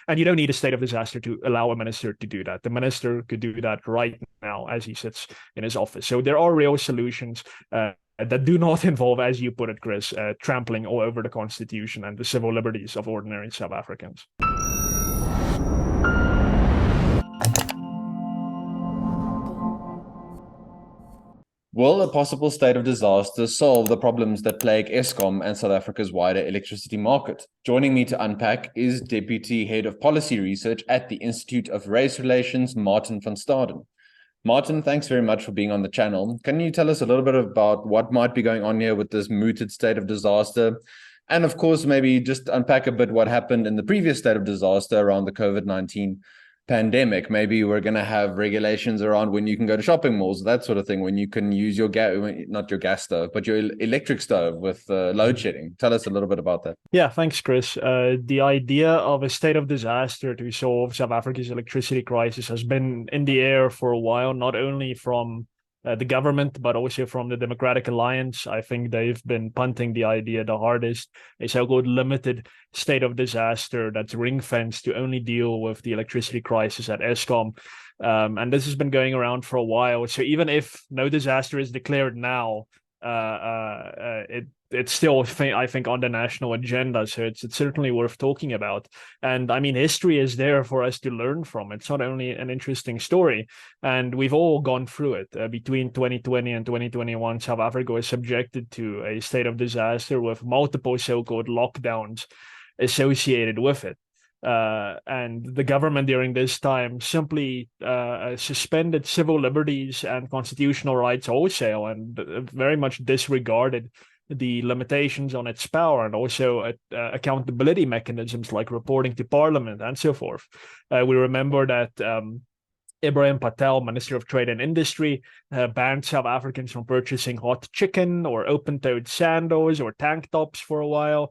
And you don't need a state of disaster to allow a minister to do that. The minister could do that right now as he sits in his office. So there are real solutions that do not involve, as you put it, Chris, trampling all over the Constitution and the civil liberties of ordinary South Africans. Will a possible state of disaster solve the problems that plague Eskom and South Africa's wider electricity market? Joining me to unpack is Deputy Head of Policy Research at the Institute of Race Relations, Martin van Staden. Martin, thanks very much for being on the channel. Can you tell us a little bit about what might be going on here with this mooted state of disaster? And of course, maybe just unpack a bit what happened in the previous state of disaster around the COVID-19 pandemic. Maybe we're going to have regulations around when you can go to shopping malls, that sort of thing, when you can use your not your gas stove, but your electric stove with load shedding. Tell us a little bit about that. Yeah, thanks, Chris. The idea of a state of disaster to solve South Africa's electricity crisis has been in the air for a while, not only from the government, but also from the Democratic Alliance. I think they've been punting the idea the hardest, a so-called limited state of disaster that's ring-fenced to only deal with the electricity crisis at Eskom. And this has been going around for a while. So even if no disaster is declared now, it's still, I think, on the national agenda. So it's certainly worth talking about. And I mean, history is there for us to learn from. It's not only an interesting story, and we've all gone through it. Between 2020 and 2021, South Africa was subjected to a state of disaster with multiple so-called lockdowns associated with it. And the government during this time simply suspended civil liberties and constitutional rights wholesale, and very much disregarded the limitations on its power, and also accountability mechanisms like reporting to parliament and so forth. We remember that Ibrahim Patel, Minister of Trade and Industry, banned South Africans from purchasing hot chicken or open-toed sandals or tank tops for a while.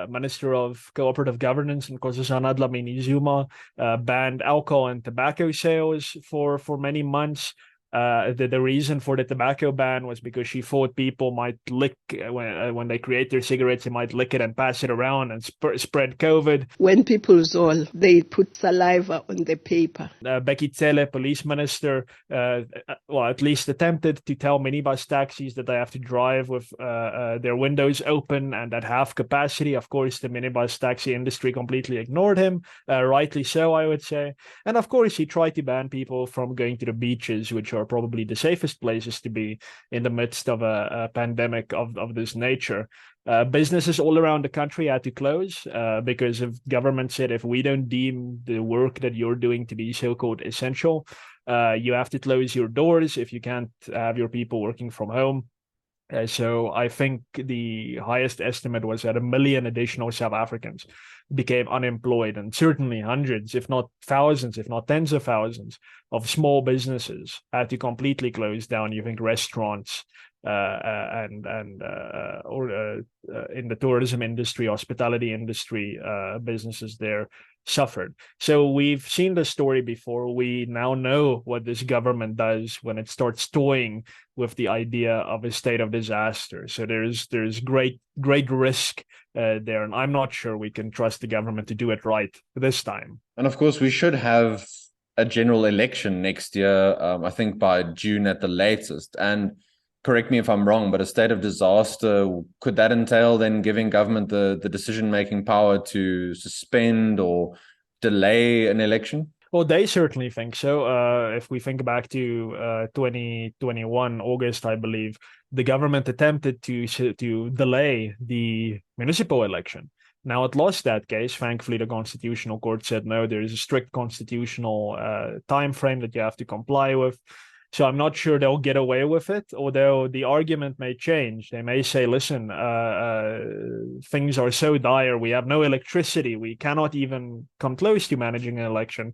Minister of Cooperative Governance, Nkosazana Dlamini Zuma, banned alcohol and tobacco sales for many months. The reason for the tobacco ban was because she thought people might lick when they create their cigarettes, they might lick it and pass it around and spread COVID. When people saw, they put saliva on the paper. Becky Cele, police minister, at least attempted to tell minibus taxis that they have to drive with their windows open and at half capacity. Of course, the minibus taxi industry completely ignored him, rightly so, I would say. And of course, he tried to ban people from going to the beaches, which are probably the safest places to be in the midst of a pandemic of this nature. Businesses all around the country had to close because of government said, if we don't deem the work that you're doing to be so-called essential, you have to close your doors if you can't have your people working from home. So I think the highest estimate was that 1 million additional South Africans became unemployed, and certainly hundreds, if not thousands, if not tens of thousands of small businesses had to completely close down. You think restaurants or in the tourism industry, hospitality industry, businesses there suffered. So we've seen this story before. We now know what this government does when it starts toying with the idea of a state of disaster. So there's great risk there, and I'm not sure we can trust the government to do it right this time. And of course, we should have a general election next year, I think by June at the latest. And correct me if I'm wrong, but a state of disaster, could that entail then giving government the decision-making power to suspend or delay an election? Well, they certainly think so. If we think back to 2021, August, I believe, the government attempted to delay the municipal election. Now, it lost that case. Thankfully, the Constitutional Court said, no, there is a strict constitutional time frame that you have to comply with. So I'm not sure they'll get away with it, although the argument may change. They may say, listen, things are so dire, we have no electricity, we cannot even come close to managing an election.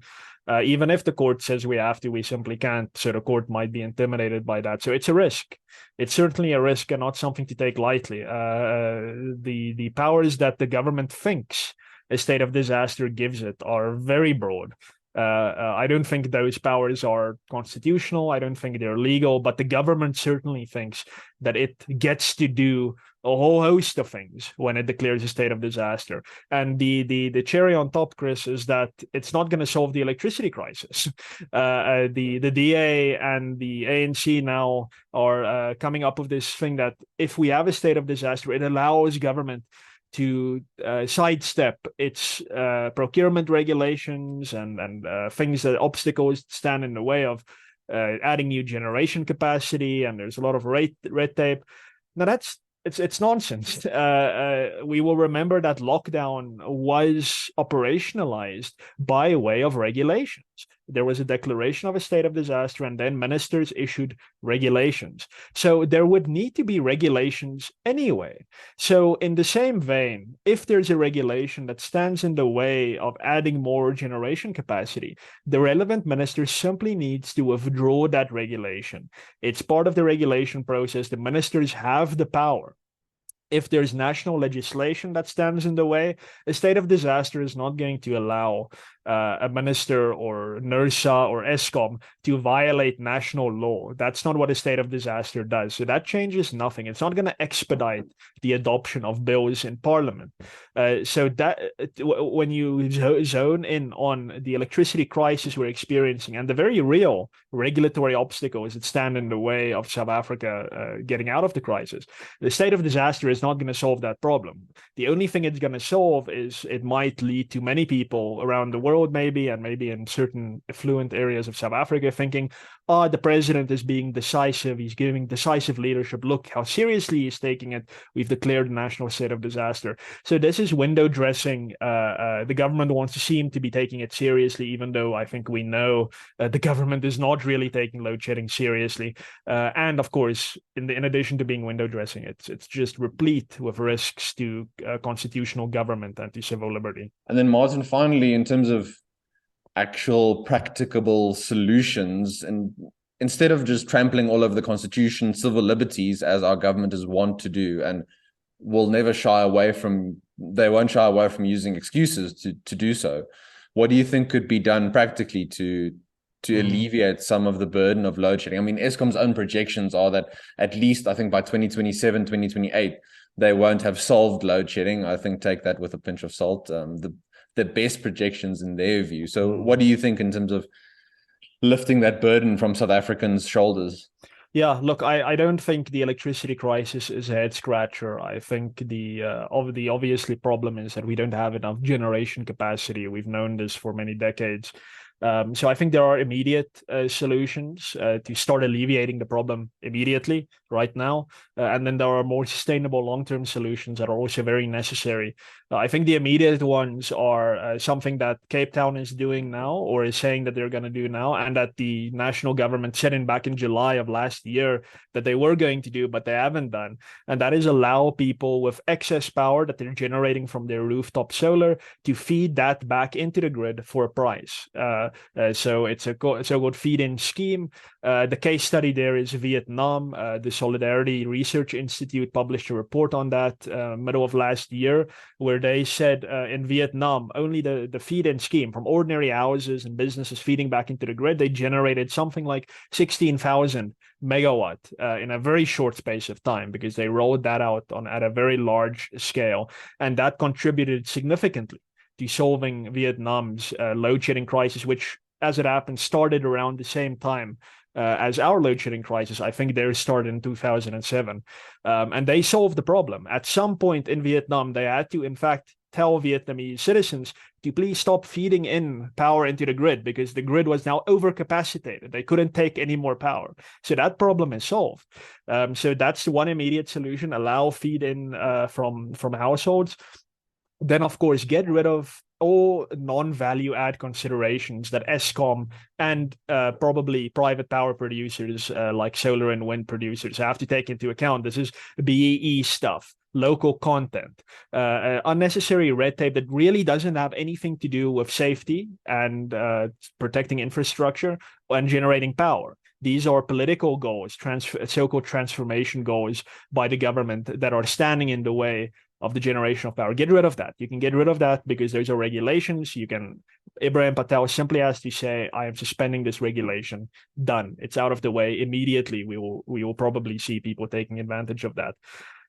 Even if the court says we have to, we simply can't. So the court might be intimidated by that. So it's a risk. It's certainly a risk and not something to take lightly. The powers that the government thinks a state of disaster gives it are very broad. I don't think those powers are constitutional. I don't think they're legal, but the government certainly thinks that it gets to do a whole host of things when it declares a state of disaster. And the cherry on top, Chris, is that it's not going to solve the electricity crisis. The DA and the ANC now are coming up with this thing that if we have a state of disaster, it allows government to sidestep its procurement regulations and things that obstacles stand in the way of adding new generation capacity, and there's a lot of red tape. Now it's nonsense. We will remember that lockdown was operationalized by way of regulations. There was a declaration of a state of disaster, and then ministers issued regulations. So there would need to be regulations anyway. So in the same vein, if there's a regulation that stands in the way of adding more generation capacity, the relevant minister simply needs to withdraw that regulation. It's part of the regulation process. The ministers have the power. If there's national legislation that stands in the way, a state of disaster is not going to allow a minister or NERSA or ESCOM to violate national law. That's not what a state of disaster does. So that changes nothing. It's not going to expedite the adoption of bills in parliament. So that when you zone in on the electricity crisis we're experiencing and the very real regulatory obstacles that stand in the way of South Africa getting out of the crisis, the state of disaster is not going to solve that problem. The only thing it's going to solve is it might lead to many people around the world, maybe, and maybe in certain affluent areas of South Africa, thinking, oh, the president is being decisive. He's giving decisive leadership. Look how seriously he's taking it. We've declared a national state of disaster. So this is window dressing. The government wants to seem to be taking it seriously, even though I think we know the government is not really taking load shedding seriously. And of course, in addition to being window dressing, it's just replete with risks to constitutional government and to civil liberty. And then Martin, finally, in terms of actual practicable solutions, and instead of just trampling all over the constitution, civil liberties, as our government is wont to do, and will never shy away from, they won't shy away from using excuses to do so. What do you think could be done practically to alleviate some of the burden of load shedding? I mean, Eskom's own projections are that at least, I think by 2027, 2028, they won't have solved load shedding. I think take that with a pinch of salt. The best projections in their view. So what do you think in terms of lifting that burden from South Africans' shoulders? Yeah, look, I don't think the electricity crisis is a head scratcher. I think the obviously problem is that we don't have enough generation capacity. We've known this for many decades. So I think there are immediate solutions to start alleviating the problem immediately, right now. And then there are more sustainable long-term solutions that are also very necessary. I think the immediate ones are something that Cape Town is doing now, or is saying that they're going to do now, and that the national government said back in July of last year that they were going to do, but they haven't done. And that is allow people with excess power that they're generating from their rooftop solar to feed that back into the grid for a price. So it's a so-called feed-in scheme. The case study there is Vietnam. The Solidarity Research Institute published a report on that middle of last year, where they said in Vietnam, only the feed-in scheme from ordinary houses and businesses feeding back into the grid, they generated something like 16,000 megawatt in a very short space of time, because they rolled that out at a very large scale. And that contributed significantly to solving Vietnam's load shedding crisis, which, as it happened, started around the same time as our load shedding crisis. I think theirs started in 2007. And they solved the problem. At some point in Vietnam, they had to, in fact, tell Vietnamese citizens to please stop feeding in power into the grid, because the grid was now overcapacitated. They couldn't take any more power. So that problem is solved. So that's one immediate solution: allow feed in from households. Then, of course, get rid of all non-value add considerations that Eskom and probably private power producers like solar and wind producers have to take into account. This is BEE stuff, local content, unnecessary red tape that really doesn't have anything to do with safety and protecting infrastructure and generating power. These are political goals, so-called transformation goals by the government that are standing in the way of the generation of power. Get rid of that. You can get rid of that because there's regulations. Ibrahim Patel simply has to say, I am suspending this regulation. Done. It's out of the way immediately. We will probably see people taking advantage of that.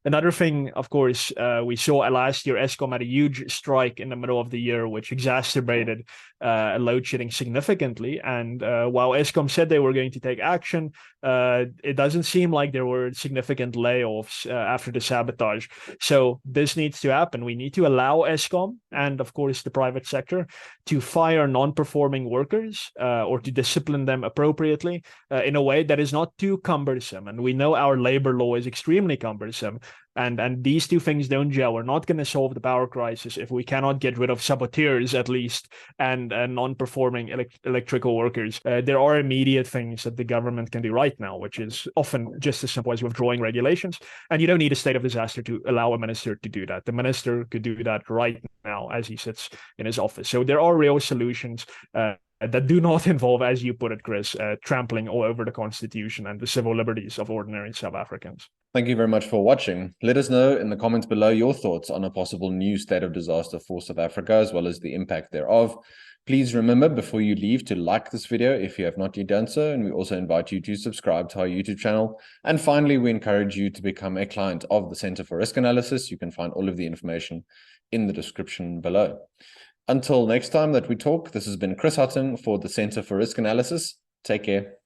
Another thing, of course, we saw last year, Eskom had a huge strike in the middle of the year, which exacerbated load shedding significantly. And while Eskom said they were going to take action, it doesn't seem like there were significant layoffs after the sabotage. So this needs to happen. We need to allow Eskom and, of course, the private sector to fire non-performing workers or to discipline them appropriately in a way that is not too cumbersome. And we know our labor law is extremely cumbersome. And these two things don't gel. We're not going to solve the power crisis if we cannot get rid of saboteurs, at least, and non-performing electrical workers. There are immediate things that the government can do right now, which is often just as simple as withdrawing regulations. And you don't need a state of disaster to allow a minister to do that. The minister could do that right now as he sits in his office. So there are real solutions that do not involve, as you put it, Chris, trampling all over the Constitution and the civil liberties of ordinary South Africans. Thank you very much for watching. Let us know in the comments below your thoughts on a possible new state of disaster for South Africa, as well as the impact thereof. Please remember before you leave to like this video if you have not yet done so, and we also invite you to subscribe to our YouTube channel. And finally, we encourage you to become a client of the Center for Risk Analysis. You can find all of the information in the description below. Until next time that we talk, this has been Chris Hattingh for the Center for Risk Analysis. Take care.